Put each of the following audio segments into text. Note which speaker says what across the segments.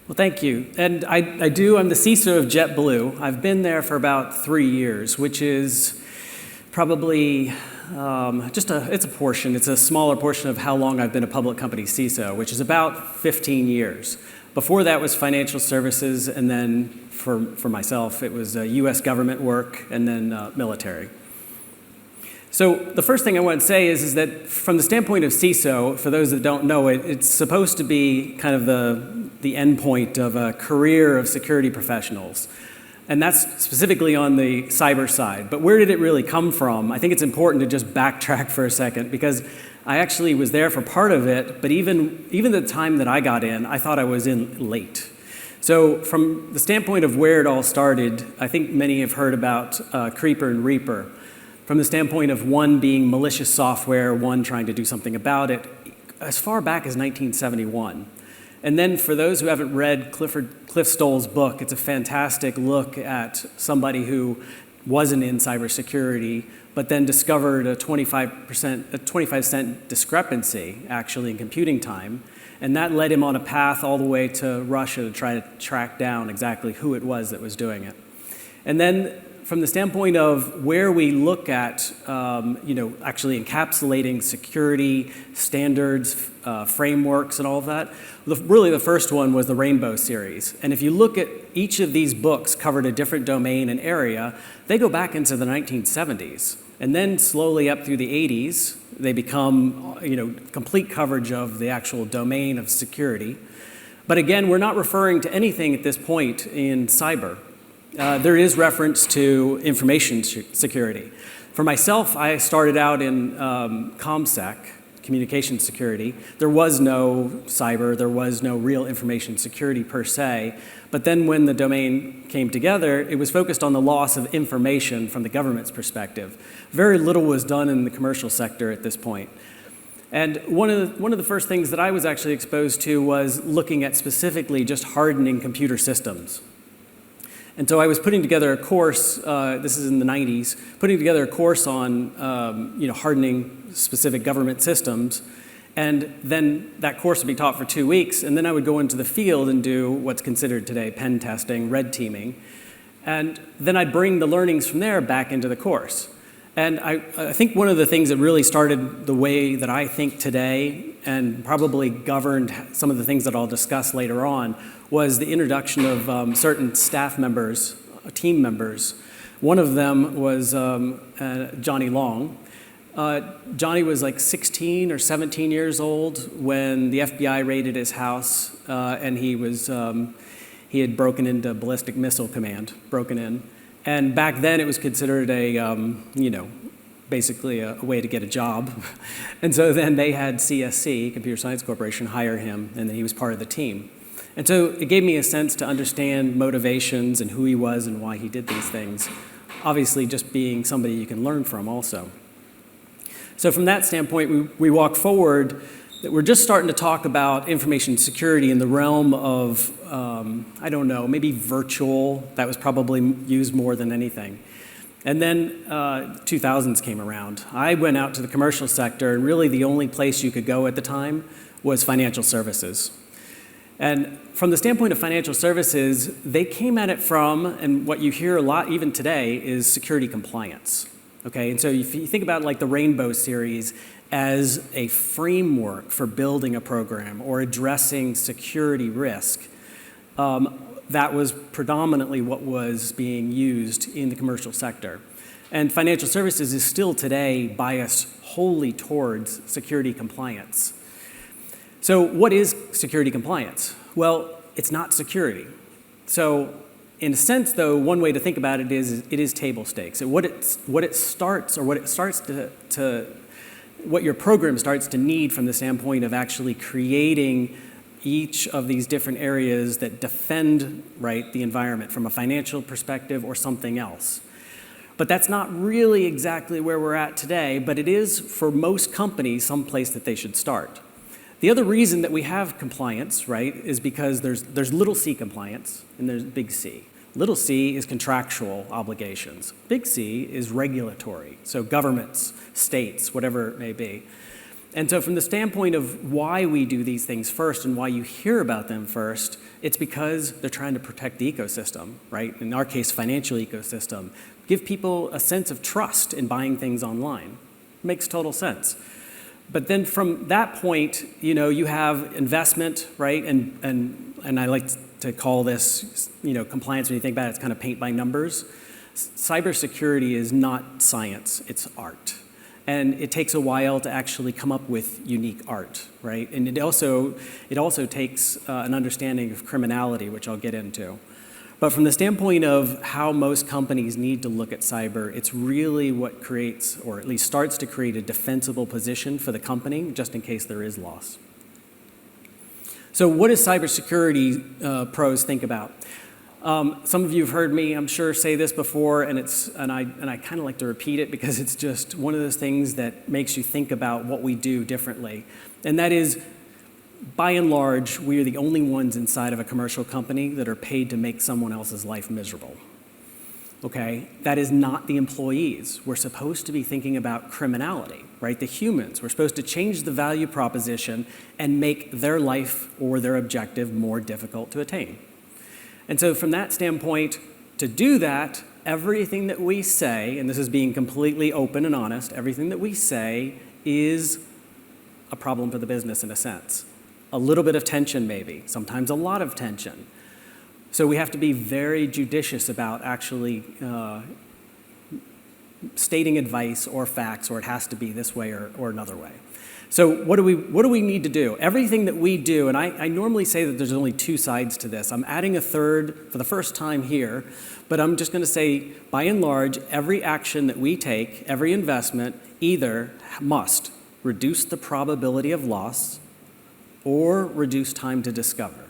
Speaker 1: Well, thank you. And I'm the CISO of JetBlue. I've been there for about 3 years, which is probably it's a portion. It's a smaller portion of how long I've been a public company CISO, which is about 15 years. Before that was financial services, and then for myself, it was U.S. government work, and then military. So the first thing I want to say is that from the standpoint of CISO, for those that don't know it, it's supposed to be kind of the end point of a career of security professionals. And that's specifically on the cyber side. But where did it really come from? I think it's important to just backtrack for a second, because I actually was there for part of it, but even the time that I got in, I thought I was in late. So from the standpoint of where it all started, I think many have heard about Creeper and Reaper. From the standpoint of one being malicious software, one trying to do something about it, as far back as 1971. And then for those who haven't read Cliff Stoll's book, it's a fantastic look at somebody who wasn't in cybersecurity, but then discovered a 25-cent discrepancy, actually, in computing time. And that led him on a path all the way to Russia to try to track down exactly who it was that was doing it. And then from the standpoint of where we look at, actually encapsulating security standards, frameworks, and all of that, really the first one was the Rainbow series. And if you look at each of these books covered a different domain and area, they go back into the 1970s. And then slowly up through the 80s, they become, complete coverage of the actual domain of security. But again, we're not referring to anything at this point in cyber. There is reference to information security. For myself, I started out in ComSec, communication security. There was no cyber, there was no real information security per se. But then when the domain came together, it was focused on the loss of information from the government's perspective. Very little was done in the commercial sector at this point. And one of the first things that I was actually exposed to was looking at specifically just hardening computer systems. And so I was putting together a course, this is in the 90s, putting together a course on hardening specific government systems. And then that course would be taught for 2 weeks, and then I would go into the field and do what's considered today pen testing, red teaming. And then I'd bring the learnings from there back into the course. And I think one of the things that really started the way that I think today, and probably governed some of the things that I'll discuss later on, was the introduction of certain staff members, team members. One of them was Johnny Long. Johnny was like 16 or 17 years old when the FBI raided his house, and he had broken into Ballistic Missile Command, broken in. And back then it was considered basically a way to get a job. And so then they had CSC, Computer Science Corporation, hire him, and then he was part of the team. And so it gave me a sense to understand motivations and who he was and why he did these things. Obviously, just being somebody you can learn from also. So from that standpoint, we walk forward that we're just starting to talk about information security in the realm of, maybe virtual. That was probably used more than anything. And then 2000s came around. I went out to the commercial sector, and really the only place you could go at the time was financial services. And from the standpoint of financial services, they came at it from, and what you hear a lot even today, is security compliance. Okay, and so if you think about like the Rainbow series as a framework for building a program or addressing security risk, that was predominantly what was being used in the commercial sector. And financial services is still today biased wholly towards security compliance. So what is security compliance? Well, it's not security. So in a sense, though, one way to think about it is table stakes. What your program starts to need from the standpoint of actually creating each of these different areas that defend, the environment from a financial perspective or something else. But that's not really exactly where we're at today, but it is, for most companies, someplace that they should start. The other reason that we have compliance, is because there's little c compliance and there's big C. Little c is contractual obligations. Big C is regulatory, so governments, states, whatever it may be. And so from the standpoint of why we do these things first and why you hear about them first, it's because they're trying to protect the ecosystem, right? In our case, financial ecosystem. Give people a sense of trust in buying things online. Makes total sense. But then from that point, you have investment, right? And I like to call this, compliance. When you think about it, it's kind of paint by numbers. Cybersecurity is not science, it's art. And it takes a while to actually come up with unique art, right? And it also takes an understanding of criminality, which I'll get into. But from the standpoint of how most companies need to look at cyber, it's really what creates, or at least starts to create, a defensible position for the company, just in case there is loss. So what does cybersecurity pros think about? Some of you have heard me, I'm sure, say this before, and I kind of like to repeat it because it's just one of those things that makes you think about what we do differently. And that is, by and large, we are the only ones inside of a commercial company that are paid to make someone else's life miserable. Okay? That is not the employees. We're supposed to be thinking about criminality, right? The humans. We're supposed to change the value proposition and make their life or their objective more difficult to attain. And so from that standpoint, to do that, everything that we say, and this is being completely open and honest, everything that we say is a problem for the business in a sense. A little bit of tension maybe, sometimes a lot of tension. So we have to be very judicious about actually stating advice or facts, or it has to be this way or another way. So what do we need to do? Everything that we do, and I normally say that there's only two sides to this. I'm adding a third for the first time here, but I'm just going to say, by and large, every action that we take, every investment, either must reduce the probability of loss or reduce time to discover.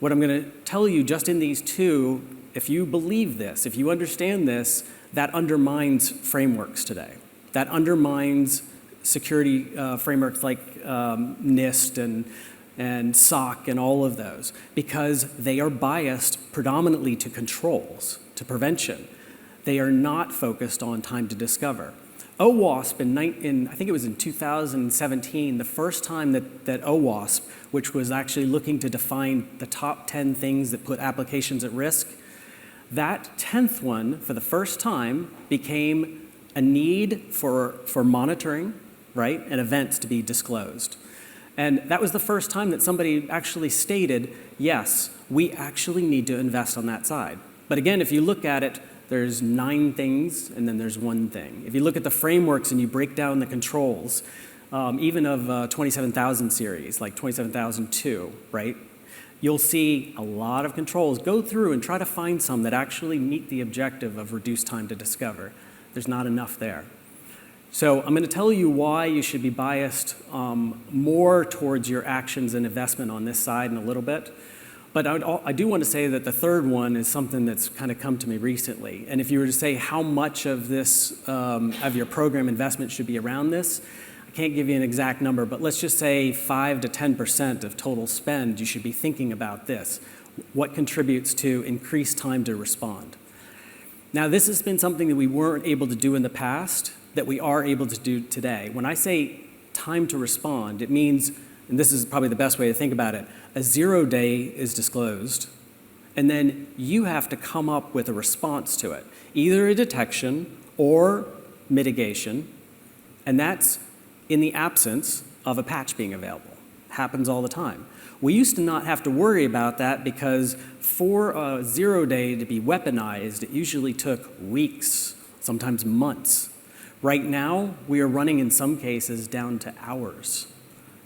Speaker 1: What I'm going to tell you just in these two, if you believe this, if you understand this, that undermines frameworks today. That undermines security frameworks like NIST and SOC and all of those, because they are biased predominantly to controls, to prevention. They are not focused on time to discover. OWASP, I think it was in 2017, the first time that OWASP, which was actually looking to define the top 10 things that put applications at risk, that 10th one, for the first time, became a need for monitoring, right, and events to be disclosed. And that was the first time that somebody actually stated, yes, we actually need to invest on that side. But again, if you look at it, there's 9 things, and then there's one thing. If you look at the frameworks and you break down the controls, even of 27,000 series, like 27,002, right? You'll see a lot of controls. Go through and try to find some that actually meet the objective of reduced time to discover. There's not enough there. So I'm going to tell you why you should be biased more towards your actions and investment on this side in a little bit. But I do want to say that the third one is something that's kind of come to me recently. And if you were to say how much of this, of your program investment should be around this, I can't give you an exact number, but let's just say 5 to 10% of total spend, you should be thinking about this. What contributes to increased time to respond? Now, this has been something that we weren't able to do in the past that we are able to do today. When I say time to respond, it means, and this is probably the best way to think about it, a 0 day is disclosed, and then you have to come up with a response to it, either a detection or mitigation, and that's in the absence of a patch being available. Happens all the time. We used to not have to worry about that because for a 0 day to be weaponized, it usually took weeks, sometimes months. Right now, we are running in some cases down to hours.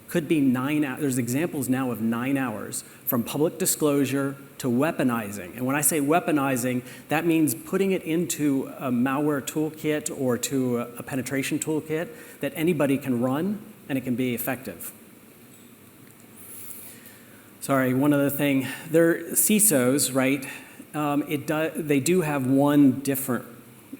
Speaker 1: Could be 9 hours. There's examples now of 9 hours from public disclosure to weaponizing. And when I say weaponizing, that means putting it into a malware toolkit or to a penetration toolkit that anybody can run and it can be effective. Sorry, one other thing. They're CISOs, right? They do have one different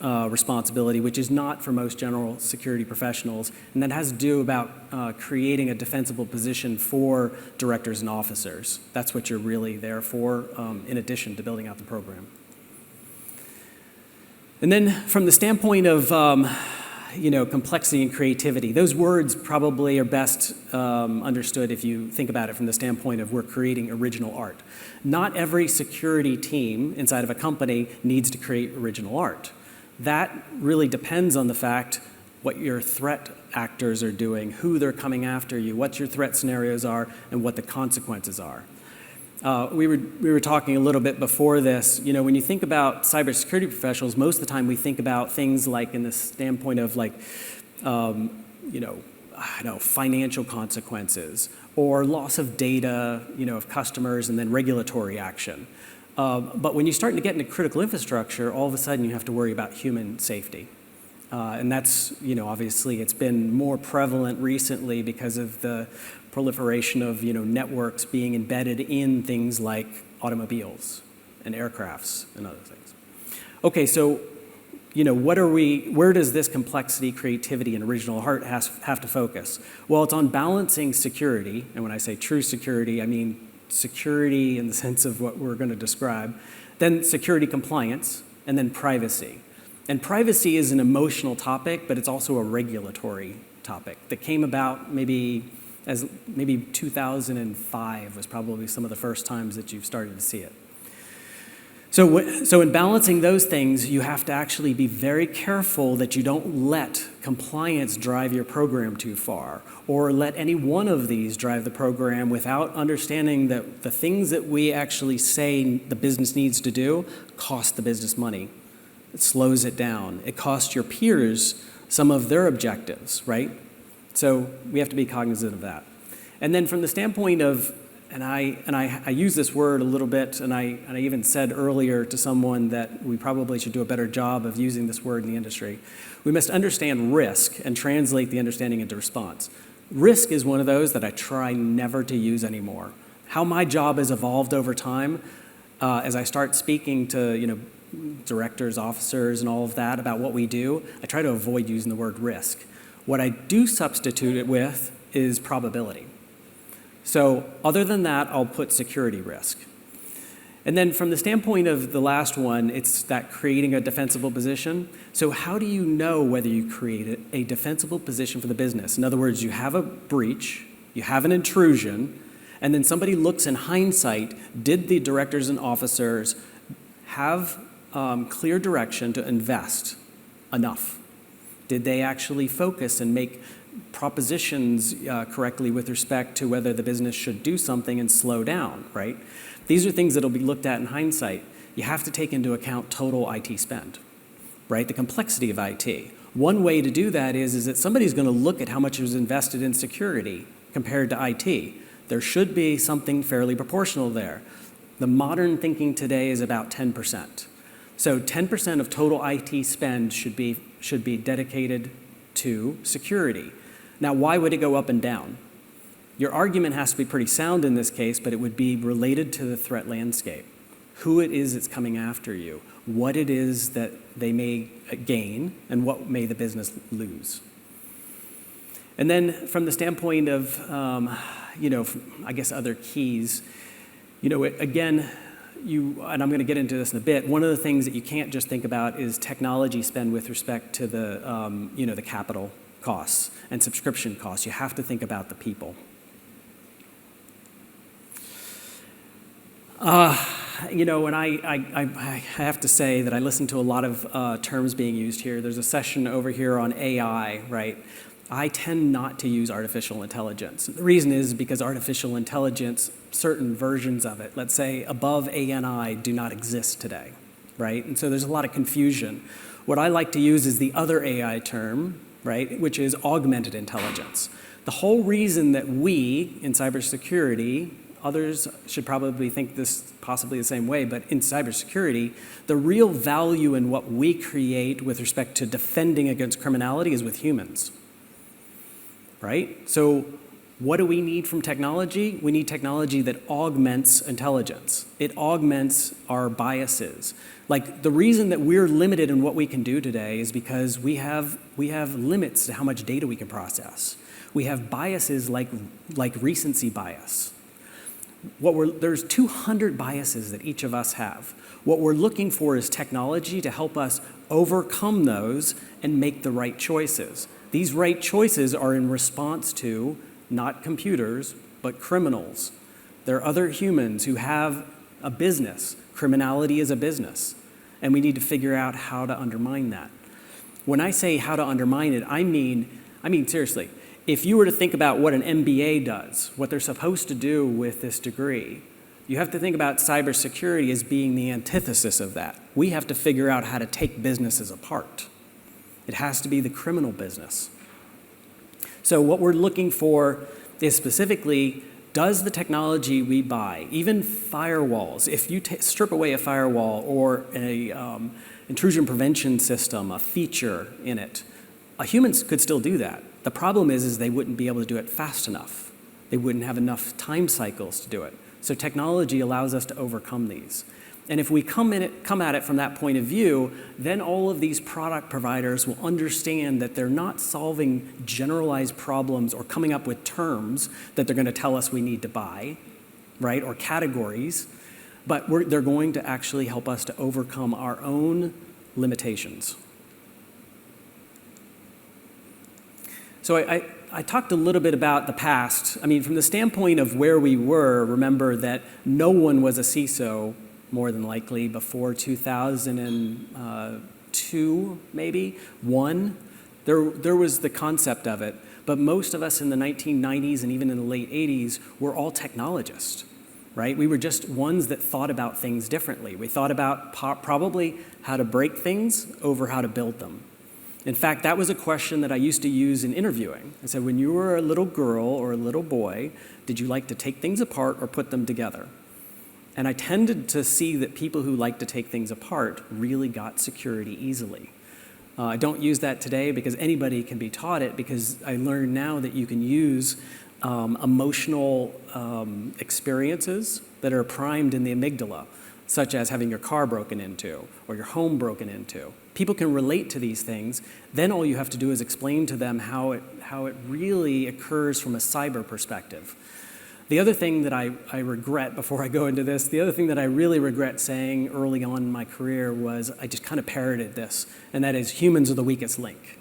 Speaker 1: responsibility, which is not for most general security professionals, and that has to do about creating a defensible position for directors and officers. That's what you're really there for, in addition to building out the program. And then from the standpoint of complexity and creativity. Those words probably are best understood if you think about it from the standpoint of we're creating original art. Not every security team inside of a company needs to create original art. That really depends on the fact what your threat actors are doing, who they're coming after you, what your threat scenarios are, and what the consequences are. We were talking a little bit before this. When you think about cybersecurity professionals, most of the time we think about things like in the standpoint of financial consequences or loss of data, of customers, and then regulatory action. But when you start to get into critical infrastructure, all of a sudden you have to worry about human safety. And that's, obviously it's been more prevalent recently because of the proliferation of, networks being embedded in things like automobiles and aircrafts and other things. Okay, so, where does this complexity, creativity, and original art have to focus? Well, it's on balancing security, and when I say true security, I mean security in the sense of what we're going to describe, then security compliance, and then privacy. And privacy is an emotional topic, but it's also a regulatory topic that came about maybe 2005 was probably some of the first times that you've started to see it. So in balancing those things, you have to actually be very careful that you don't let compliance drive your program too far, or let any one of these drive the program without understanding that the things that we actually say the business needs to do cost the business money. It slows it down. It costs your peers some of their objectives, right? So we have to be cognizant of that. And then from the standpoint of, and I use this word a little bit, and I even said earlier to someone that we probably should do a better job of using this word in the industry. We must understand risk and translate the understanding into response. Risk is one of those that I try never to use anymore. How my job has evolved over time, as I start speaking to, directors, officers, and all of that about what we do, I try to avoid using the word risk. What I do substitute it with is probability. So other than that, I'll put security risk. And then from the standpoint of the last one, it's that creating a defensible position. So how do you know whether you create a defensible position for the business? In other words, you have a breach, you have an intrusion, and then somebody looks in hindsight, did the directors and officers have clear direction to invest enough? Did they actually focus and make propositions correctly with respect to whether the business should do something and slow down, right? These are things that will be looked at in hindsight. You have to take into account total IT spend, right? The complexity of IT. One way to do that is that somebody's going to look at how much was invested in security compared to IT. There should be something fairly proportional there. The modern thinking today is about 10%. So 10% of total IT spend should be dedicated to security. Now, why would it go up and down? Your argument has to be pretty sound in this case, but it would be related to the threat landscape. Who it is that's coming after you, what it is that they may gain, and what may the business lose. And then from the standpoint of, I guess other keys, again, and I'm going to get into this in a bit, one of the things that you can't just think about is technology spend with respect to the, the capital costs and subscription costs. You have to think about the people. And I have to say that I listen to a lot of terms being used here. There's a session over here on AI, right? I tend not to use artificial intelligence. The reason is because artificial intelligence, certain versions of it, let's say above ANI, do not exist today, right? And so there's a lot of confusion. What I like to use is the other AI term, right, which is augmented intelligence. The whole reason that we, in cybersecurity, others should probably think this possibly the same way, but in cybersecurity, the real value in what we create with respect to defending against criminality is with humans. Right? So what do we need from technology? We need technology that augments intelligence. It augments our biases. Like the reason that we're limited in what we can do today is because we have limits to how much data we can process. We have biases like recency bias. There's 200 biases that each of us have. What we're looking for is technology to help us overcome those and make the right choices. These right choices are in response to not computers, but criminals. There are other humans who have a business. Criminality is a business, and we need to figure out how to undermine that. When I say how to undermine it, I mean seriously, if you were to think about what an MBA does, what they're supposed to do with this degree, you have to think about cybersecurity as being the antithesis of that. We have to figure out how to take businesses apart. It has to be the criminal business. So what we're looking for is specifically, does the technology we buy, even firewalls, if you strip away a firewall or an intrusion prevention system, a feature in it, humans could still do that. The problem is they wouldn't be able to do it fast enough. They wouldn't have enough time cycles to do it. So technology allows us to overcome these. And if we come at it from that point of view, then all of these product providers will understand that they're not solving generalized problems or coming up with terms that they're going to tell us we need to buy, right, or categories, but they're going to actually help us to overcome our own limitations. So I talked a little bit about the past. I mean, from the standpoint of where we were, remember that no one was a CISO, more than likely, before 2002, maybe, one. There was the concept of it, but most of us in the 1990s and even in the late 80s were all technologists, right? We were just ones that thought about things differently. We thought about probably how to break things over how to build them. In fact, that was a question that I used to use in interviewing. I said, when you were a little girl or a little boy, did you like to take things apart or put them together? And I tended to see that people who like to take things apart really got security easily. I don't use that today because anybody can be taught it, because I learned now that you can use emotional experiences that are primed in the amygdala, such as having your car broken into or your home broken into. People can relate to these things. Then all you have to do is explain to them how it really occurs from a cyber perspective. The other thing that I regret, before I go into this, the other thing that I really regret saying early on in my career was I just kind of parroted this, and that is humans are the weakest link.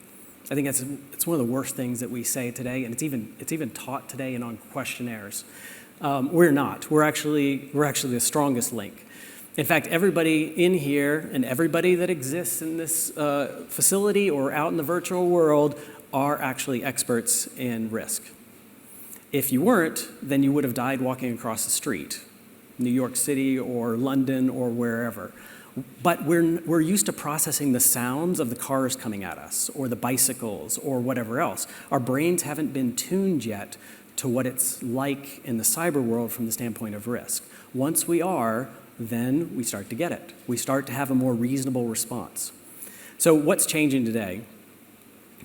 Speaker 1: I think it's one of the worst things that we say today, and it's even taught today and on questionnaires. We're not. We're actually the strongest link. In fact, everybody in here and everybody that exists in this facility or out in the virtual world are actually experts in risk. If you weren't, then you would have died walking across the street, New York City or London or wherever. But we're used to processing the sounds of the cars coming at us or the bicycles or whatever else. Our brains haven't been tuned yet to what it's like in the cyber world from the standpoint of risk. Once we are, then we start to get it. We start to have a more reasonable response. So what's changing today?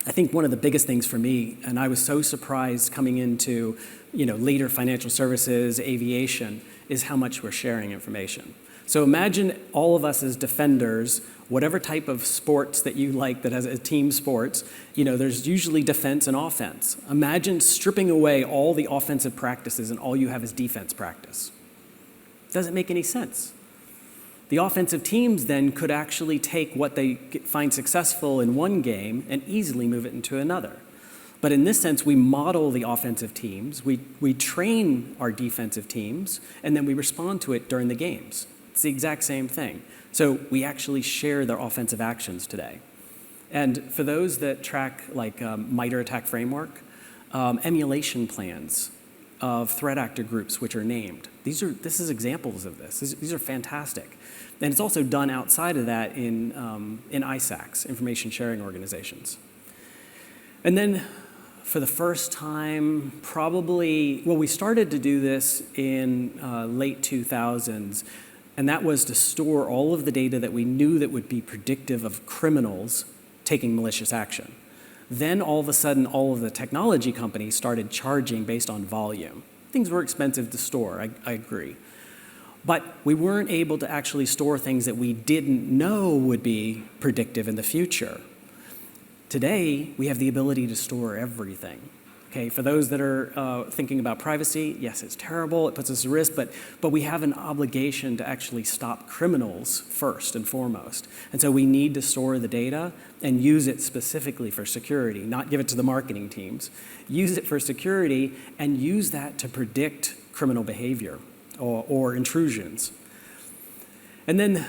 Speaker 1: I think one of the biggest things for me, and I was so surprised coming into later financial services, aviation, is how much we're sharing information. So imagine all of us as defenders, whatever type of sports that you like that has a team sports, there's usually defense and offense. Imagine stripping away all the offensive practices and all you have is defense practice. Doesn't make any sense. The offensive teams then could actually take what they find successful in one game and easily move it into another. But in this sense, we model the offensive teams, we train our defensive teams, and then we respond to it during the games. It's the exact same thing. So we actually share their offensive actions today. And for those that track like MITRE ATT&CK framework, emulation plans of threat actor groups which are named. This is examples of this. These are fantastic. And it's also done outside of that in ISACs, information sharing organizations. And then for the first time, we started to do this in late 2000s, and that was to store all of the data that we knew that would be predictive of criminals taking malicious action. Then all of a sudden, all of the technology companies started charging based on volume. Things were expensive to store, I agree. But we weren't able to actually store things that we didn't know would be predictive in the future. Today, we have the ability to store everything. Okay, for those that are thinking about privacy, yes, it's terrible, it puts us at risk, but we have an obligation to actually stop criminals first and foremost. And so we need to store the data and use it specifically for security, not give it to the marketing teams. Use it for security and use that to predict criminal behavior or intrusions. And then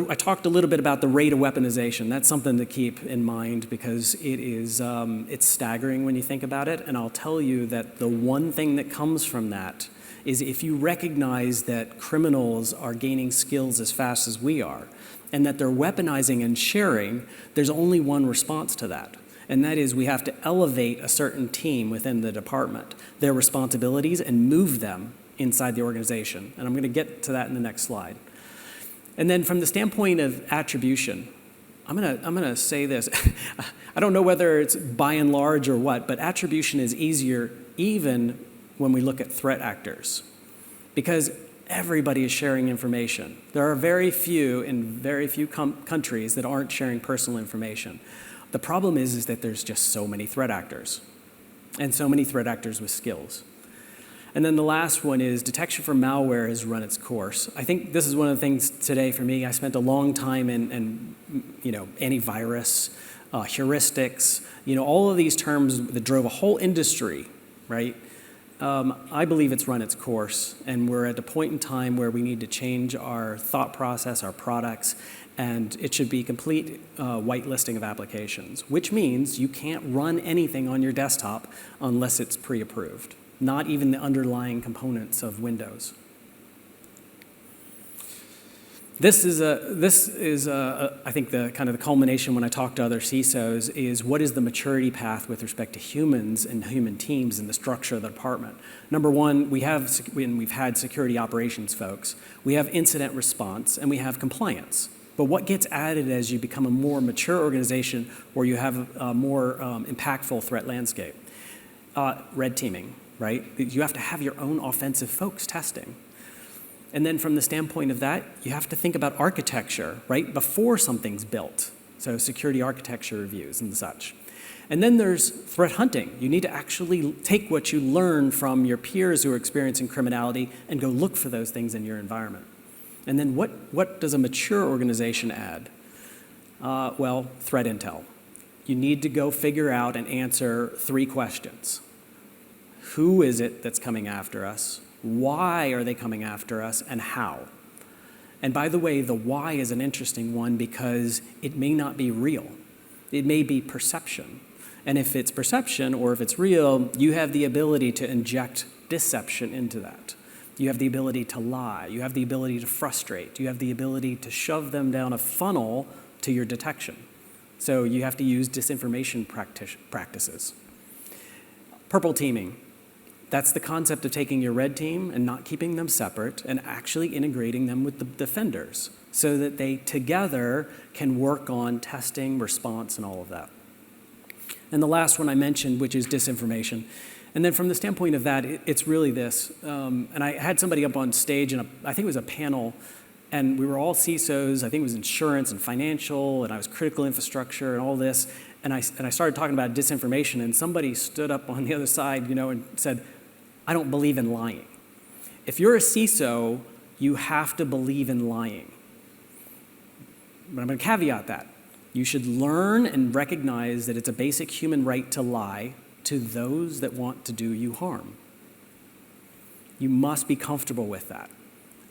Speaker 1: I talked a little bit about the rate of weaponization. That's something to keep in mind because it's staggering when you think about it. And I'll tell you that the one thing that comes from that is if you recognize that criminals are gaining skills as fast as we are and that they're weaponizing and sharing, there's only one response to that. And that is we have to elevate a certain team within the department, their responsibilities, and move them inside the organization. And I'm going to get to that in the next slide. And then from the standpoint of attribution, I'm gonna say this. I don't know whether it's by and large or what, but attribution is easier even when we look at threat actors because everybody is sharing information. There are very few in very few countries that aren't sharing personal information. The problem is that there's just so many threat actors and so many threat actors with skills. And then the last one is detection for malware has run its course. I think this is one of the things today for me. I spent a long time in antivirus, heuristics, all of these terms that drove a whole industry, right? I believe it's run its course, and we're at a point in time where we need to change our thought process, our products, and it should be complete whitelisting of applications, which means you can't run anything on your desktop unless it's pre-approved. Not even the underlying components of Windows. This is I think the kind of the culmination when I talk to other CISOs is what is the maturity path with respect to humans and human teams and the structure of the department. Number one, we've had security operations folks, we have incident response, and we have compliance. But what gets added as you become a more mature organization where you have a more impactful threat landscape? Red teaming. Right? You have to have your own offensive folks testing. And then from the standpoint of that, you have to think about architecture, right, before something's built. So security architecture reviews and such. And then there's threat hunting. You need to actually take what you learn from your peers who are experiencing criminality and go look for those things in your environment. And then what does a mature organization add? Well, threat intel. You need to go figure out and answer 3 questions. Who is it that's coming after us? Why are they coming after us? And how? And by the way, the why is an interesting one because it may not be real. It may be perception. And if it's perception or if it's real, you have the ability to inject deception into that. You have the ability to lie. You have the ability to frustrate. You have the ability to shove them down a funnel to your detection. So you have to use disinformation practices. Purple teaming. That's the concept of taking your red team and not keeping them separate and actually integrating them with the defenders so that they together can work on testing, response, and all of that. And the last one I mentioned, which is disinformation. And then from the standpoint of that, it's really this. And I had somebody up on stage, and I think it was a panel, and we were all CISOs. I think it was insurance and financial, and I was critical infrastructure and all this. And I started talking about disinformation, and somebody stood up on the other side, and said, I don't believe in lying. If you're a CISO, you have to believe in lying. But I'm going to caveat that. You should learn and recognize that it's a basic human right to lie to those that want to do you harm. You must be comfortable with that.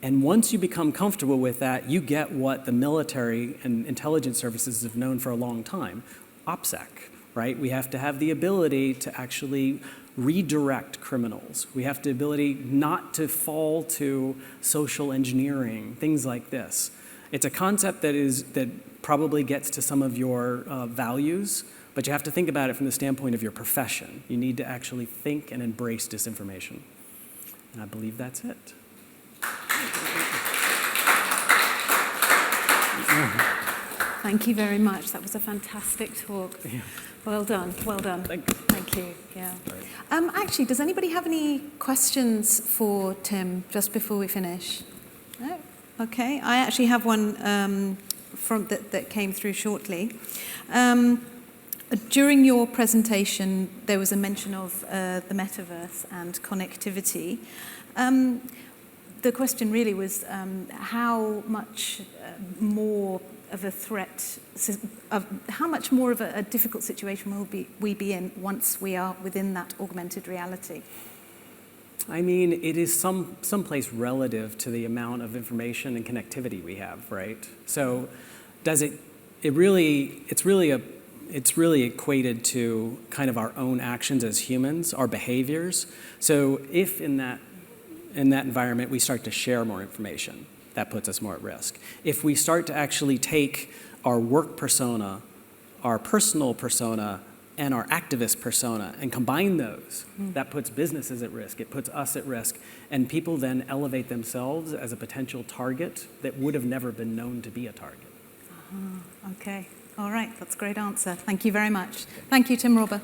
Speaker 1: And once you become comfortable with that, you get what the military and intelligence services have known for a long time, OPSEC, right? We have to have the ability to actually redirect criminals. We have the ability not to fall to social engineering, things like this. It's a concept that probably gets to some of your values, but you have to think about it from the standpoint of your profession. You need to actually think and embrace disinformation. And I believe that's it.
Speaker 2: Thank you very much. That was a fantastic talk. Yeah. Well done. Well done. Thank you. Yeah. Actually, does anybody have any questions for Tim just before we finish? No? Okay. I actually have one that came through shortly. During your presentation, there was a mention of the metaverse and connectivity. The question really was how much more of a threat, how much more of a difficult situation will we be in once we are within that augmented reality?
Speaker 1: I mean, it is someplace relative to the amount of information and connectivity we have, right? So it's really equated to kind of our own actions as humans, our behaviors. So if in that environment we start to share more information, that puts us more at risk. If we start to actually take our work persona, our personal persona, and our activist persona and combine those, that puts businesses at risk, it puts us at risk, and people then elevate themselves as a potential target that would have never been known to be a target.
Speaker 2: Okay, all right, that's a great answer. Thank you very much. Thank you, Tim Rohrbaugh.